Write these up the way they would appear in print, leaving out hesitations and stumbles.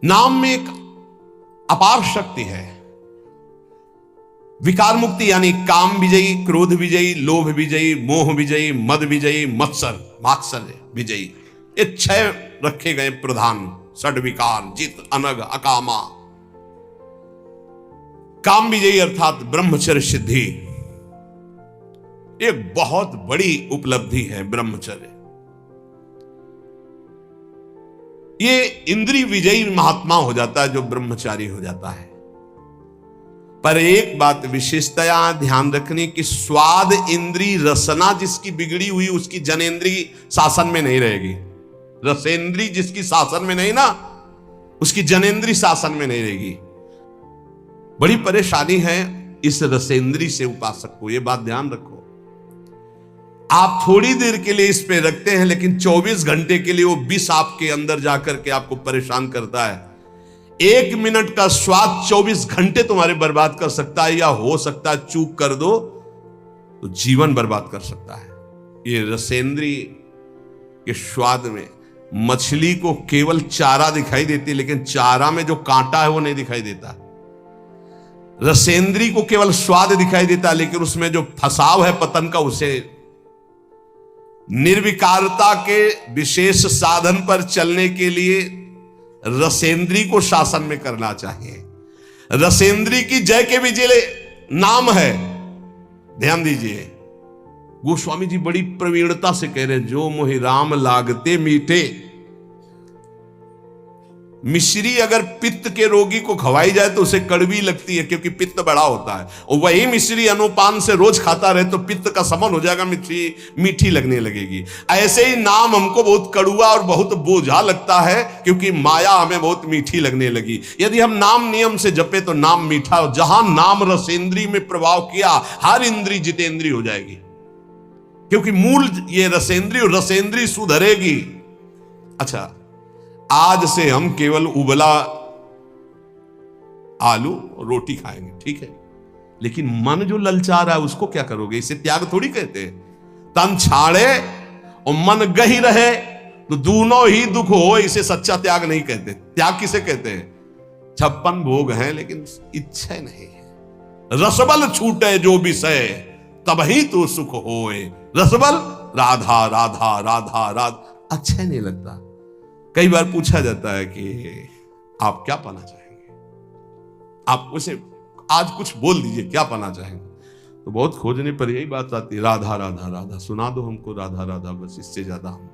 नाम में एक अपार शक्ति है। विकार मुक्ति यानी काम विजयी, क्रोध विजयी, लोभ विजयी, मोह विजयी, मद विजयी, मात्सर्य विजयी, ये 6 रखे गए प्रधान षड विकार, जित, अनग, अकामा। काम विजयी अर्थात ब्रह्मचर्य सिद्धि, एक बहुत बड़ी उपलब्धि है ब्रह्मचर्य। ये इंद्रिय विजयी महात्मा हो जाता है जो ब्रह्मचारी हो जाता है। पर एक बात विशेषतया ध्यान रखने की, स्वाद इंद्री रसना जिसकी बिगड़ी हुई उसकी जनेन्द्री शासन में नहीं रहेगी। रसेंद्री जिसकी शासन में नहीं ना, उसकी जनेन्द्री शासन में नहीं रहेगी। बड़ी परेशानी है इस रसेंद्री से उपासक को, यह बात ध्यान रखो। आप थोड़ी देर के लिए इस पे रखते हैं, लेकिन 24 घंटे के लिए वो विष आपके अंदर जाकर के आपको परेशान करता है। 1 मिनट का स्वाद 24 घंटे तुम्हारे बर्बाद कर सकता है, या हो सकता है चूक कर दो तो जीवन बर्बाद कर सकता है। ये रसेंद्री के स्वाद में मछली को केवल चारा दिखाई देती है, लेकिन चारा में जो कांटा है वो नहीं दिखाई देता। रसेंद्री को केवल स्वाद दिखाई देता, लेकिन उसमें जो फसाव है पतन का, उसे निर्विकारता के विशेष साधन पर चलने के लिए रसेंद्री को शासन में करना चाहिए। रसेंद्री की जय के विजय नाम है। ध्यान दीजिए, गोस्वामी जी बड़ी प्रवीणता से कह रहे हैं, जो मोहि राम लागते मीठे। मिश्री अगर पित्त के रोगी को खवाई जाए तो उसे कड़वी लगती है, क्योंकि पित्त बड़ा होता है। और वही मिश्री अनुपान से रोज खाता रहे तो पित्त का समन हो जाएगा, मीठी लगने लगेगी। ऐसे ही नाम हमको बहुत कड़ुआ और बहुत बोझा लगता है, क्योंकि माया हमें बहुत मीठी लगने लगी। यदि हम नाम नियम से जपे तो नाम मीठा हो। जहां नाम रसेंद्री में प्रभाव किया, हर इंद्री जितेंद्री हो जाएगी, क्योंकि मूल ये रसेंद्री सुधरेगी। अच्छा, आज से हम केवल उबला आलू और रोटी खाएंगे, ठीक है, लेकिन मन जो ललचा रहा है उसको क्या करोगे? इसे त्याग थोड़ी कहते हैं। तन छाड़े और मन गही रहे तो दोनों ही दुख हो, इसे सच्चा त्याग नहीं कहते। त्याग किसे कहते हैं? 56 भोग हैं लेकिन इच्छा नहीं है। रसबल छूटे जो विषय तब ही तो सुख होए। रसबल राधा राधा राधा राधा, अच्छा नहीं लगता। कई बार पूछा जाता है कि आप क्या पाना चाहेंगे, आप उसे आज कुछ बोल दीजिए, क्या पाना चाहेंगे? तो बहुत खोजने पर यही बात आती है, राधा राधा राधा, सुना दो हमको राधा राधा, बस इससे ज्यादा हम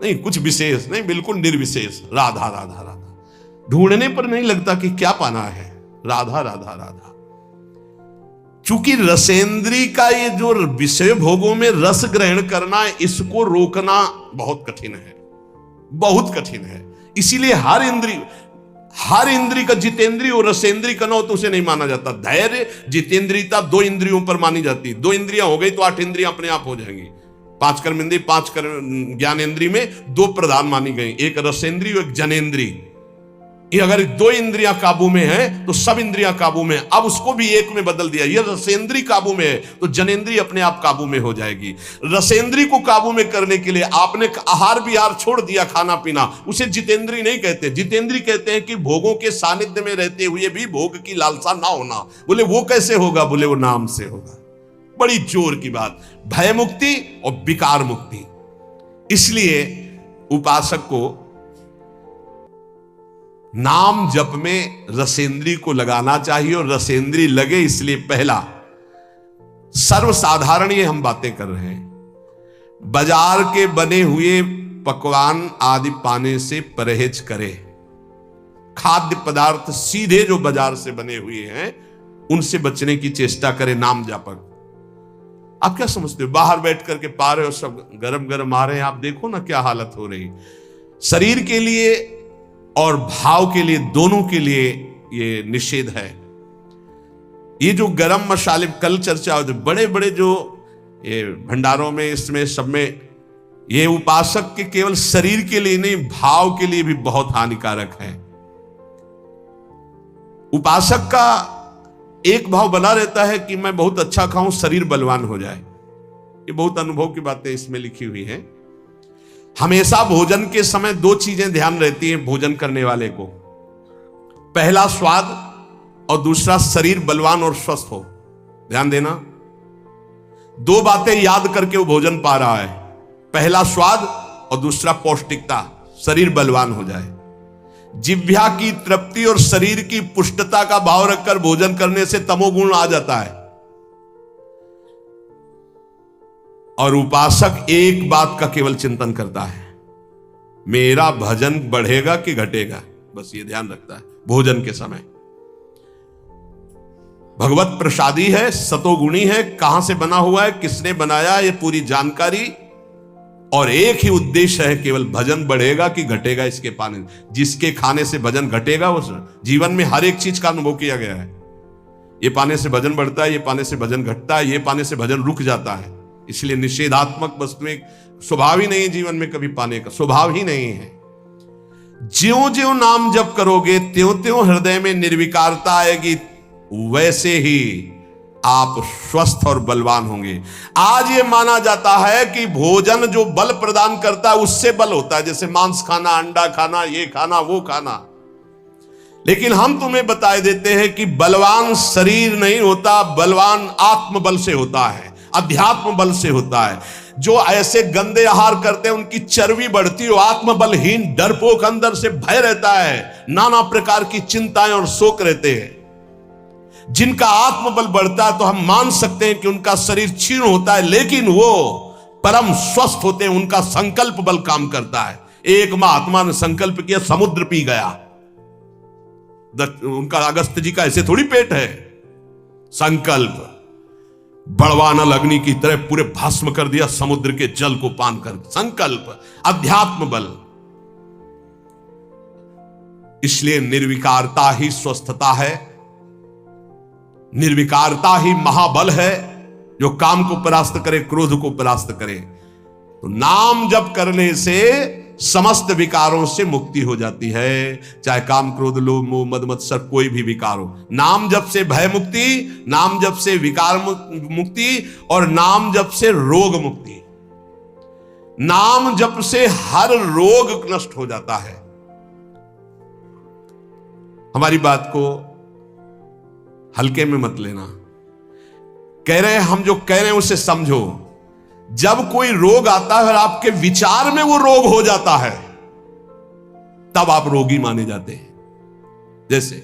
नहीं, कुछ विशेष नहीं, बिल्कुल निर्विशेष, राधा राधा राधा। ढूंढने पर नहीं लगता कि क्या पाना है, राधा राधा राधा। चूंकि रसेंद्री का ये जो विषय भोगों में रस ग्रहण करना, इसको रोकना बहुत कठिन है, बहुत कठिन है। इसीलिए हर इंद्री का जितेंद्रिय और रसेंद्री का न हो तो उसे नहीं माना जाता। धैर्य जितेंद्रियता 2 इंद्रियों पर मानी जाती। 2 इंद्रियां हो गई तो 8 इंद्रियां अपने आप हो जाएंगी। 5 कर्मेंद्रिय, 5 ज्ञानेंद्रिय में 2 प्रधान मानी गई, एक रसेंद्रिय और एक जनेंद्रिय। ये अगर 2 इंद्रियां काबू में है तो सब इंद्रियां काबू में। अब उसको भी एक में बदल दिया, ये रसेंद्रिय काबू में है तो जनेंद्रिय अपने आप काबू में हो जाएगी। रसेंद्रिय को काबू में करने के लिए आपने आहार विहार छोड़ दिया, खाना पीना, उसे जितेंद्रिय नहीं कहते। जितेंद्रिय कहते हैं कि भोगों के सानिध्य में रहते हुए भी भोग की लालसा ना होना। बोले वो कैसे होगा? बोले वो नाम से होगा। बड़ी जोर की बात, भय मुक्ति और विकार मुक्ति। इसलिए उपासक को नाम जप में रसेंद्री को लगाना चाहिए, और रसेंद्री लगे इसलिए पहला सर्वसाधारण ये हम बातें कर रहे हैं, बाजार के बने हुए पकवान आदि पाने से परहेज करें। खाद्य पदार्थ सीधे जो बाजार से बने हुए हैं उनसे बचने की चेष्टा करें। नाम जापक, आप क्या समझते हो? बाहर बैठ करके पा रहे हो, सब गरम गरम आ रहे हैं, आप देखो ना क्या हालत हो रही। शरीर के लिए और भाव के लिए, दोनों के लिए ये निषेध है। ये जो गरम मसाले, कल चर्चा होती, बड़े बड़े जो ये भंडारों में, इसमें सब में, ये उपासक के केवल शरीर के लिए नहीं, भाव के लिए भी बहुत हानिकारक है। उपासक का एक भाव बना रहता है कि मैं बहुत अच्छा खाऊं, शरीर बलवान हो जाए। ये बहुत अनुभव की बातें इसमें लिखी हुई हैं। हमेशा भोजन के समय 2 चीजें ध्यान रहती हैं भोजन करने वाले को। पहला स्वाद और दूसरा शरीर बलवान और स्वस्थ हो। ध्यान देना, दो बातें याद करके वो भोजन पा रहा है, पहला स्वाद और दूसरा पौष्टिकता, शरीर बलवान हो जाए। जिह्वा की तृप्ति और शरीर की पुष्टता का भाव रखकर भोजन करने से तमोगुण आ जाता है। और उपासक एक बात का केवल चिंतन करता है, मेरा भजन बढ़ेगा कि घटेगा, बस ये ध्यान रखता है भोजन के समय। भगवत प्रसादी है, सतोगुणी है, कहां से बना हुआ है, किसने बनाया, ये पूरी जानकारी, और एक ही उद्देश्य है, केवल भजन बढ़ेगा कि घटेगा इसके पाने। जिसके खाने से भजन घटेगा, उस जीवन में हर एक चीज का अनुभव किया गया है। ये पाने से भजन बढ़ता है, ये पाने से भजन घटता है, ये पाने से भजन रुक जाता है। इसलिए निषेधात्मक वस्तुएं स्वभाव ही नहीं है जीवन में, कभी पाने का स्वभाव ही नहीं है। ज्यों ज्यों नाम जप करोगे त्यों त्यों हृदय में निर्विकारता आएगी, वैसे ही आप स्वस्थ और बलवान होंगे। आज ये माना जाता है कि भोजन जो बल प्रदान करता है उससे बल होता है, जैसे मांस खाना, अंडा खाना, ये खाना, वो खाना। लेकिन हम तुम्हें बताए देते हैं कि बलवान शरीर नहीं होता, बलवान आत्मबल से होता है, अध्यात्म बल से होता है। जो ऐसे गंदे आहार करते हैं उनकी चर्बी बढ़ती है, आत्मबलहीन डरपोक अंदर से भय रहता है, नाना प्रकार की चिंताएं और शोक रहते हैं। जिनका आत्मबल बढ़ता है तो हम मान सकते हैं कि उनका शरीर क्षीण होता है, लेकिन वो परम स्वस्थ होते हैं, उनका संकल्प बल काम करता है। एक महात्मा ने संकल्प किया, समुद्र पी गया। उनका अगस्त जी का ऐसे थोड़ी पेट है। संकल्प बड़वानल अग्नि की तरह पूरे भस्म कर दिया समुद्र के जल को पान कर। संकल्प, अध्यात्म बल। इसलिए निर्विकारता ही स्वस्थता है, निर्विकारता ही महाबल है, जो काम को परास्त करे, क्रोध को परास्त करे। तो नाम जप करने से समस्त विकारों से मुक्ति हो जाती है, चाहे काम, क्रोध, लोभ, मोह, मद, मत्सर, कोई भी विकार हो। नाम जप से भय मुक्ति, नाम जप से विकार मुक्ति, और नाम जप से रोग मुक्ति। नाम जप से हर रोग नष्ट हो जाता है। हमारी बात को हल्के में मत लेना। कह रहे हैं हम, जो कह रहे हैं उसे समझो। जब कोई रोग आता है और आपके विचार में वो रोग हो जाता है, तब आप रोगी माने जाते हैं। जैसे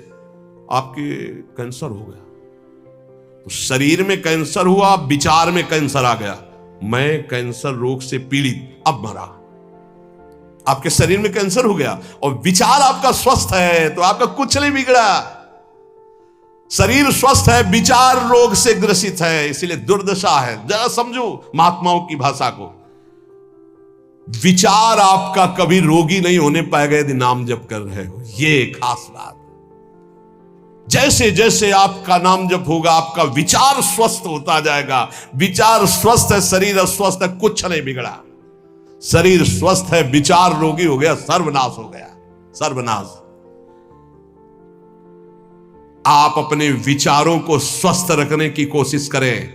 आपके कैंसर हो गया, तो शरीर में कैंसर हुआ, विचार में कैंसर आ गया, मैं कैंसर रोग से पीड़ित, अब मरा। आपके शरीर में कैंसर हो गया और विचार आपका स्वस्थ है, तो आपका कुछ नहीं बिगड़ा। शरीर स्वस्थ है, विचार रोग से ग्रसित है, इसलिए दुर्दशा है। जरा समझो महात्माओं की भाषा को। विचार आपका कभी रोगी नहीं होने पाएगा यदि नाम जप कर रहे हो, ये खास बात। जैसे जैसे आपका नाम जप होगा, आपका विचार स्वस्थ होता जाएगा। विचार स्वस्थ है, शरीर अस्वस्थ है, कुछ नहीं बिगड़ा। शरीर स्वस्थ है, विचार रोगी हो गया, सर्वनाश हो गया, सर्वनाश। आप अपने विचारों को स्वस्थ रखने की कोशिश करें,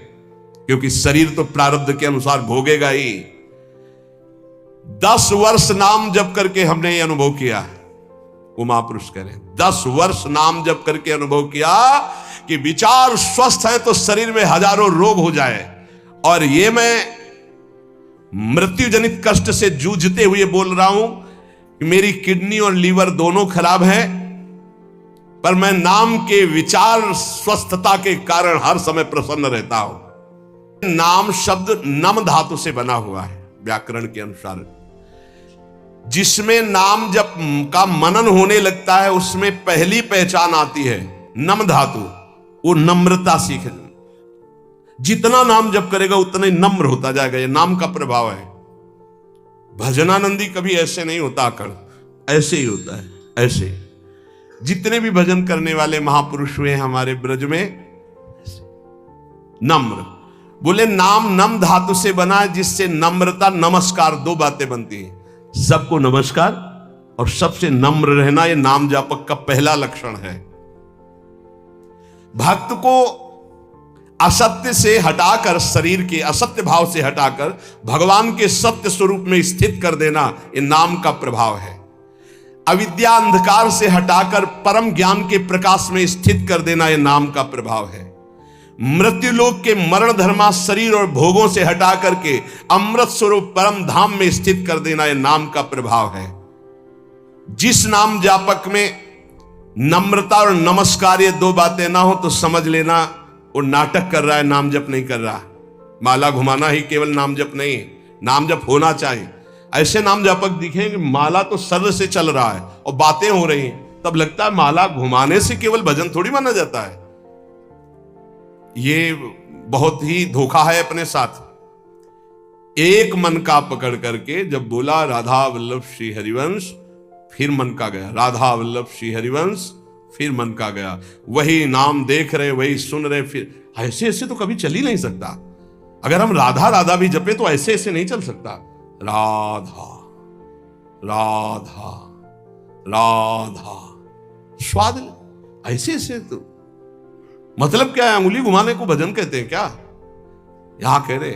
क्योंकि शरीर तो प्रारब्ध के अनुसार भोगेगा ही। 10 वर्ष नाम जप करके हमने ये अनुभव किया, वो महापुरुष कह रहे हैं, 10 वर्ष नाम जप करके अनुभव किया कि विचार स्वस्थ है तो शरीर में हजारों रोग हो जाए। और ये मैं मृत्यु जनित कष्ट से जूझते हुए बोल रहा हूं कि मेरी किडनी और लीवर दोनों खराब हैं, पर मैं नाम के विचार स्वस्थता के कारण हर समय प्रसन्न रहता हूं। नाम शब्द नम धातु से बना हुआ है व्याकरण के अनुसार। जिसमें नाम जब का मनन होने लगता है, उसमें पहली पहचान आती है नम धातु। वो नम्रता सीखे, जितना नाम जप करेगा उतना ही नम्र होता जाएगा। ये नाम का प्रभाव है। भजनानंदी कभी ऐसे नहीं होता, आकड़ ऐसे ही होता है, ऐसे। जितने भी भजन करने वाले महापुरुष हुए हमारे ब्रज में, नम्र बोले। नाम नम धातु से बना है, जिससे नम्रता, नमस्कार, दो बातें बनती हैं। सबको नमस्कार और सबसे नम्र रहना, यह नाम जापक का पहला लक्षण है। भक्त को असत्य से हटाकर, शरीर के असत्य भाव से हटाकर भगवान के सत्य स्वरूप में स्थित कर देना, यह नाम का प्रभाव है। अविद्या अंधकार से हटाकर परम ज्ञान के प्रकाश में स्थित कर देना यह नाम का प्रभाव है। मृत्युलोक के मरण धर्मा शरीर और भोगों से हटा करके अमृत स्वरूप परम धाम में स्थित कर देना यह नाम का प्रभाव है। जिस नाम जापक में नम्रता और नमस्कार ये दो बातें ना हो तो समझ लेना वो नाटक कर रहा है, नाम जप नहीं कर रहा। माला घुमाना ही केवल नाम जप नहीं, नाम जप होना चाहिए। ऐसे नाम जापक दिखेंगे माला तो सर से चल रहा है और बातें हो रही हैं, तब लगता है माला घुमाने से केवल भजन थोड़ी माना जाता है। ये बहुत ही धोखा है अपने साथ। एक मन का पकड़ करके जब बोला राधा वल्लभ श्री हरिवंश, फिर मन का गया, राधा वल्लभ श्री हरिवंश, फिर मन का गया। वही नाम देख रहे, वही सुन रहे, फिर ऐसे ऐसे तो कभी चल ही नहीं सकता। अगर हम राधा राधा भी जपे तो ऐसे ऐसे नहीं चल सकता। राधा राधा राधा स्वाद ऐसे ऐसे तो मतलब क्या है? अंगुली घुमाने को भजन कहते हैं क्या? यहां कह रहे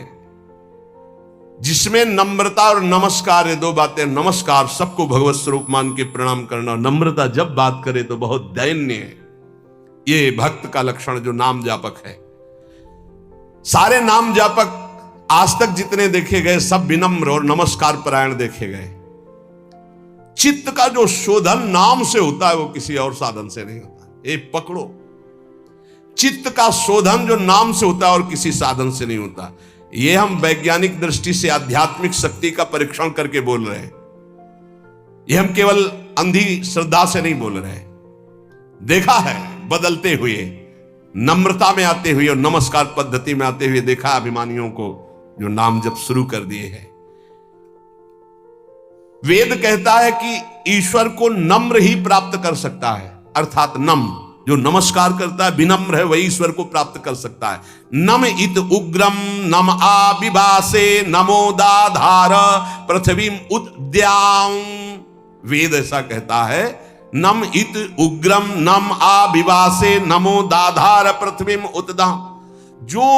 जिसमें नम्रता और नमस्कार ये दो बातें। नमस्कार सबको भगवत स्वरूप मान के प्रणाम करना, नम्रता जब बात करे तो बहुत दैन्य है। ये भक्त का लक्षण जो नाम जापक है। सारे नाम जापक आज तक जितने देखे गए सब विनम्र और नमस्कार परायण देखे गए। चित्त का जो शोधन नाम से होता है वो किसी और साधन से नहीं होता। ये पकड़ो, चित्त का शोधन जो नाम से होता है और किसी साधन से नहीं होता। ये हम वैज्ञानिक दृष्टि से आध्यात्मिक शक्ति का परीक्षण करके बोल रहे हैं। ये हम केवल अंधी श्रद्धा से नहीं बोल रहे हैं। देखा है बदलते हुए, नम्रता में आते हुए और नमस्कार पद्धति में आते हुए देखा अभिमानियों को जो नाम जब शुरू कर दिए हैं। वेद कहता है कि ईश्वर को नम्र ही प्राप्त कर सकता है, अर्थात नम्र जो नमस्कार करता है, विनम्र है, वही ईश्वर को प्राप्त कर सकता है। नम इत उग्रम नम आविभासे नमोदाधार पृथ्वी उद्याम। वेद ऐसा कहता है, नम इत उग्रम नम आविभासे नमोदाधार पृथ्वी उद्याम। जो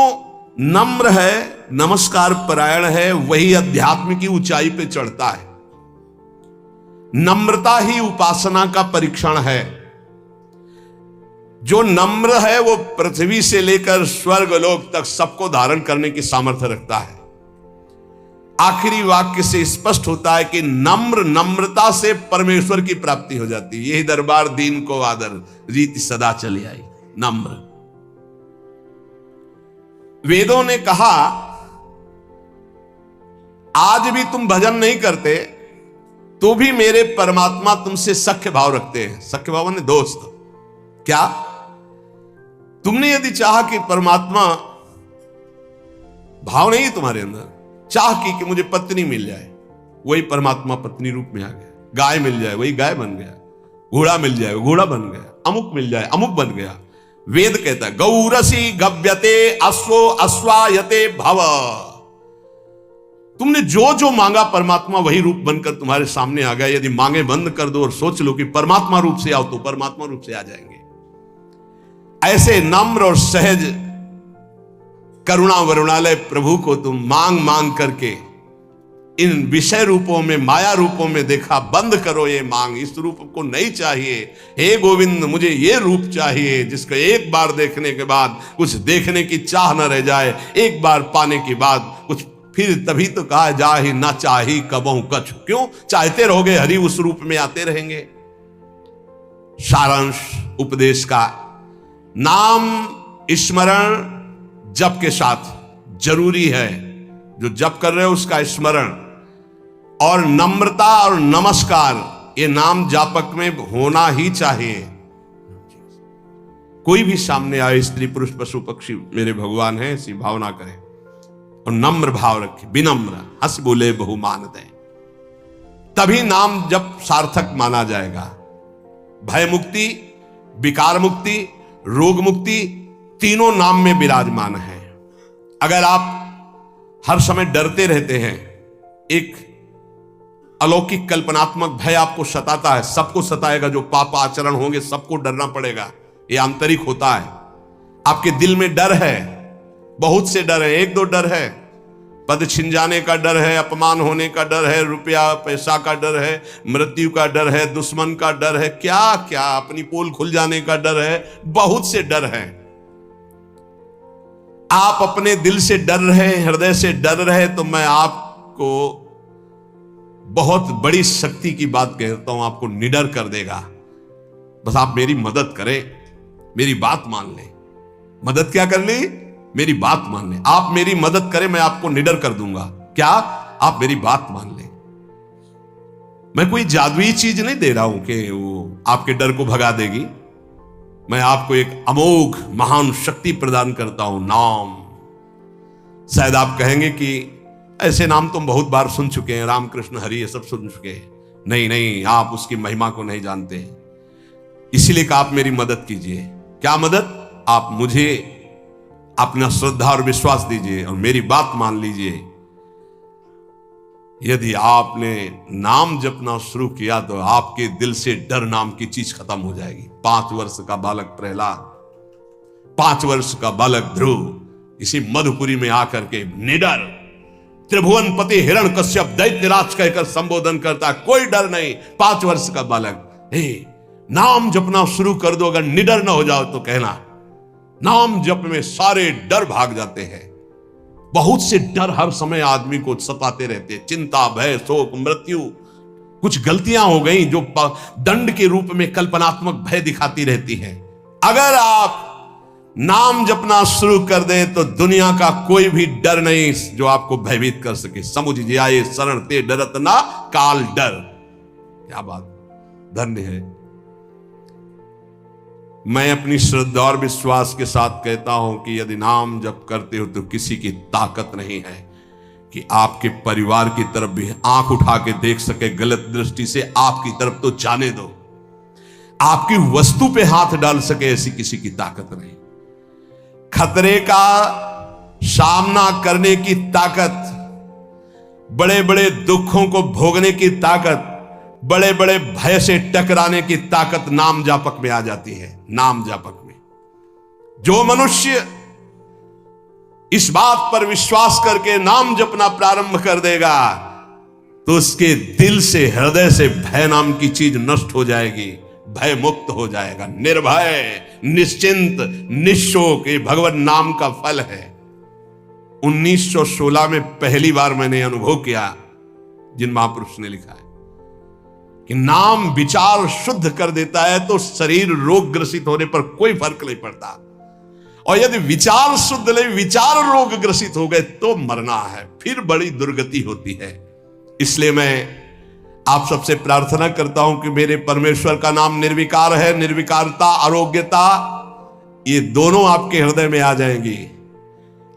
नम्र है, नमस्कार परायण है, वही अध्यात्म की ऊंचाई पे चढ़ता है। नम्रता ही उपासना का परीक्षण है। जो नम्र है वो पृथ्वी से लेकर स्वर्ग लोक तक सबको धारण करने की सामर्थ्य रखता है। आखिरी वाक्य से स्पष्ट होता है कि नम्रता से परमेश्वर की प्राप्ति हो जाती है। यही दरबार दीन को आदर रीति सदा चली आई। नम्र वेदों ने कहा आज भी तुम भजन नहीं करते तो भी मेरे परमात्मा तुमसे सख्य भाव रखते हैं। सख्य भाव ने दोस्त। क्या तुमने यदि चाहा कि परमात्मा भाव नहीं तुम्हारे अंदर, चाह की कि मुझे पत्नी मिल जाए, वही परमात्मा पत्नी रूप में आ गया। गाय मिल जाए, वही गाय बन गया। घोड़ा मिल जाए, घोड़ा बन गया। अमुक मिल जाए, अमुक बन गया। वेद कहता है गौरसी गव्यते अश्वो अश्वायते भव। तुमने जो जो मांगा परमात्मा वही रूप बनकर तुम्हारे सामने आ गया। यदि मांगे बंद कर दो और सोच लो कि परमात्मा रूप से आओ तो परमात्मा रूप से आ जाएंगे। ऐसे नम्र और सहज करुणा वरुणालय प्रभु को तुम मांग मांग करके इन विषय रूपों में, माया रूपों में देखा। बंद करो ये मांग, इस रूप को नहीं चाहिए। हे गोविंद मुझे ये रूप चाहिए जिसको एक बार देखने के बाद कुछ देखने की चाह न रह जाए, एक बार पाने के बाद कुछ फिर तभी तो कहा जा ही ना चाही कबहू कछु। क्यों चाहते रहोगे, हरि उस रूप में आते रहेंगे। सारांश उपदेश का, नाम स्मरण जप के साथ जरूरी है। जो जप कर रहे हो उसका स्मरण और नम्रता और नमस्कार ये नाम जापक में होना ही चाहिए। कोई भी सामने आए, स्त्री पुरुष पशु पक्षी मेरे भगवान है, ऐसी भावना करें और नम्र भाव रखें। विनम्र, हंस बोले बहुमान दें, तभी नाम जब सार्थक माना जाएगा। भय मुक्ति, विकार मुक्ति, रोग मुक्ति तीनों नाम में विराजमान है। अगर आप हर समय डरते रहते हैं, एक अलौकिक कल्पनात्मक भय आपको सताता है। सबको सताएगा, जो पाप आचरण होंगे सबको डरना पड़ेगा। यह आंतरिक होता है। आपके दिल में डर है, बहुत से डर है, एक दो डर है, पद छिन जाने का डर है, अपमान होने का डर है, रुपया पैसा का डर है, मृत्यु का डर है, दुश्मन का डर है, क्या क्या, अपनी पोल खुल जाने का डर है, बहुत से डर हैं। आप अपने दिल से डर रहे, हृदय से डर रहे, तो मैं आपको बहुत बड़ी शक्ति की बात कहता हूं, आपको निडर कर देगा। बस आप मेरी मदद करें, मेरी बात मान लें। मदद क्या कर ली? मेरी बात मान लें। आप मेरी मदद करें, मैं आपको निडर कर दूंगा। क्या? आप मेरी बात मान लें। मैं कोई जादुई चीज नहीं दे रहा हूं कि वो आपके डर को भगा देगी। मैं आपको एक अमोघ महान शक्ति प्रदान करता हूं, नाम। शायद आप कहेंगे कि ऐसे नाम तुम बहुत बार सुन चुके हैं, राम कृष्ण हरि ये सब सुन चुके हैं। नहीं नहीं, आप उसकी महिमा को नहीं जानते, इसीलिए कि आप मेरी मदद कीजिए। क्या मदद? आप मुझे अपना श्रद्धा और विश्वास दीजिए और मेरी बात मान लीजिए। यदि आपने नाम जपना शुरू किया तो आपके दिल से डर नाम की चीज खत्म हो जाएगी। 5 वर्ष का बालक प्रहलाद, 5 वर्ष का बालक ध्रुव इसी मधुपुरी में आकर के निडर त्रिभुवनपति हिरण्यकश्यप दैत्यराज कहकर संबोधन करता, कोई डर नहीं। 5 वर्ष का बालक, नाम जपना शुरू कर दो, अगर निडर ना हो जाओ तो कहना। नाम जप में सारे डर भाग जाते हैं। बहुत से डर हर समय आदमी को सताते रहते हैं, चिंता, भय, शोक, मृत्यु। कुछ गलतियां हो गई जो दंड के रूप में कल्पनात्मक भय दिखाती रहती हैं। अगर आप नाम जपना शुरू कर दें तो दुनिया का कोई भी डर नहीं जो आपको भयभीत कर सके। समुझ जाए शरण ते डरत ना काल डर। क्या बात, धन्य है। मैं अपनी श्रद्धा और विश्वास के साथ कहता हूं कि यदि नाम जप करते हो तो किसी की ताकत नहीं है कि आपके परिवार की तरफ भी आंख उठा के देख सके, गलत दृष्टि से आपकी तरफ तो जाने दो, आपकी वस्तु पे हाथ डाल सके, ऐसी किसी की ताकत नहीं। खतरे का सामना करने की ताकत, बड़े बड़े दुखों को भोगने की ताकत, बड़े बड़े भय से टकराने की ताकत नाम जापक में आ जाती है। नाम जापक में जो मनुष्य इस बात पर विश्वास करके नाम जपना प्रारंभ कर देगा तो उसके दिल से, हृदय से भय नाम की चीज नष्ट हो जाएगी, भय मुक्त हो जाएगा, निर्भय, निश्चिंत, निशोक। ये भगवान नाम का फल है। 1916 में पहली बार मैंने अनुभव किया, जिन महापुरुष ने लिखा है कि नाम विचार शुद्ध कर देता है तो शरीर रोग ग्रसित होने पर कोई फर्क नहीं पड़ता, और यदि विचार शुद्ध नहीं, विचार रोग ग्रसित हो गए तो मरना है, फिर बड़ी दुर्गति होती है। इसलिए मैं आप सबसे प्रार्थना करता हूं कि मेरे परमेश्वर का नाम निर्विकार है। निर्विकारता, आरोग्यता, ये दोनों आपके हृदय में आ जाएंगी।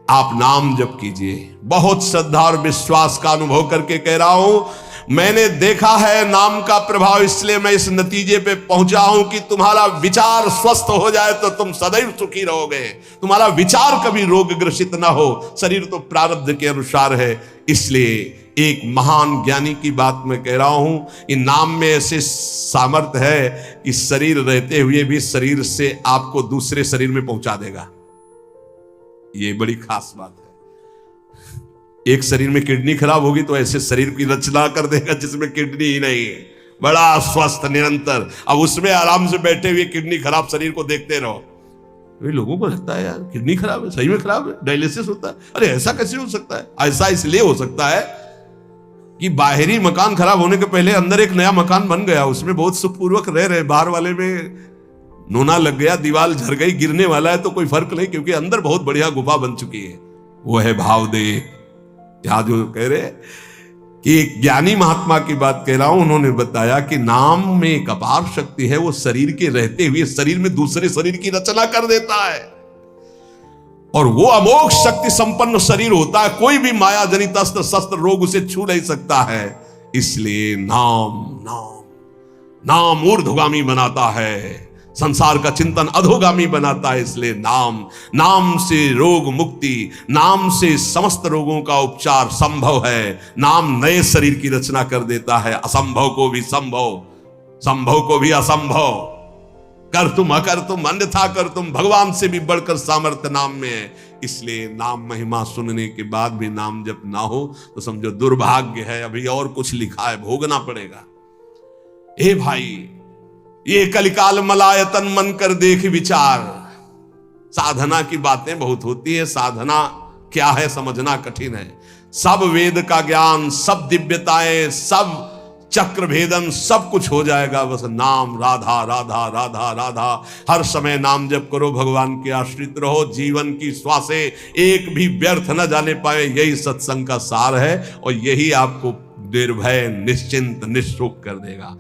आप नाम जप कीजिए। बहुत श्रद्धा और विश्वास का अनुभव करके कह रहा हूं, मैंने देखा है नाम का प्रभाव, इसलिए मैं इस नतीजे पे पहुंचा हूं कि तुम्हारा विचार स्वस्थ हो जाए तो तुम सदैव सुखी रहोगे। तुम्हारा विचार कभी रोग ग्रसित ना हो। शरीर तो प्रारब्ध के अनुसार है। इसलिए एक महान ज्ञानी की बात मैं कह रहा हूं, इन नाम में ऐसे सामर्थ्य है कि शरीर रहते हुए भी शरीर से आपको दूसरे शरीर में पहुंचा देगा। ये बड़ी खास बात है। एक शरीर में किडनी खराब होगी तो ऐसे शरीर की रचना कर देगा जिसमें किडनी ही नहीं है, बड़ा स्वस्थ निरंतर। अब उसमें आराम से बैठे हुए किडनी खराब शरीर को देखते रहो। ये लोगों को लगता है यार किडनी खराब है, सही में खराब है, डायलिसिस होता है। अरे ऐसा कैसे हो सकता है? ऐसा इसलिए हो सकता है कि बाहरी मकान खराब होने के पहले अंदर एक नया मकान बन गया, उसमें बहुत सुखपूर्वक रह रहे। बाहर वाले में नोना लग गया, दीवार झड़ गई, गिरने वाला है तो कोई फर्क नहीं, क्योंकि अंदर बहुत बढ़िया गुफा बन चुकी है। वो है भाव दे। यहां जो कह रहे कि एक ज्ञानी महात्मा की बात कह रहा हूं, उन्होंने बताया कि नाम में एक अपार शक्ति है, वो शरीर के रहते हुए शरीर में दूसरे शरीर की रचना कर देता है, और वो अमोघ शक्ति संपन्न शरीर होता है। कोई भी माया जनित अस्त्र शस्त्र रोग उसे छू नहीं सकता है। इसलिए नाम नाम नाम ऊर्ध्वगामी बनाता है, संसार का चिंतन अधोगामी बनाता है। इसलिए नाम, नाम से रोग मुक्ति, नाम से समस्त रोगों का उपचार संभव है। नाम नए शरीर की रचना कर देता है, असंभव को भी संभव, संभव को भी असंभव। कर तुम अकर तुम अन्यथा कर तुम, भगवान से भी बढ़कर सामर्थ्य नाम में है। इसलिए नाम महिमा सुनने के बाद भी नाम जप ना हो तो समझो दुर्भाग्य है, अभी और कुछ लिखा है, भोगना पड़ेगा। ए भाई, ये कलिकाल मलायतन मन कर देख विचार। साधना की बातें बहुत होती है, साधना क्या है समझना कठिन है। सब वेद का ज्ञान, सब दिव्यताएं, सब चक्र भेदन, सब कुछ हो जाएगा, बस नाम राधा राधा राधा राधा। हर समय नाम जप करो, भगवान के आश्रित रहो, जीवन की श्वासें एक भी व्यर्थ न जाने पाए, यही सत्संग का सार है और यही आपको निर्भय निश्चिंत निःशोक कर देगा।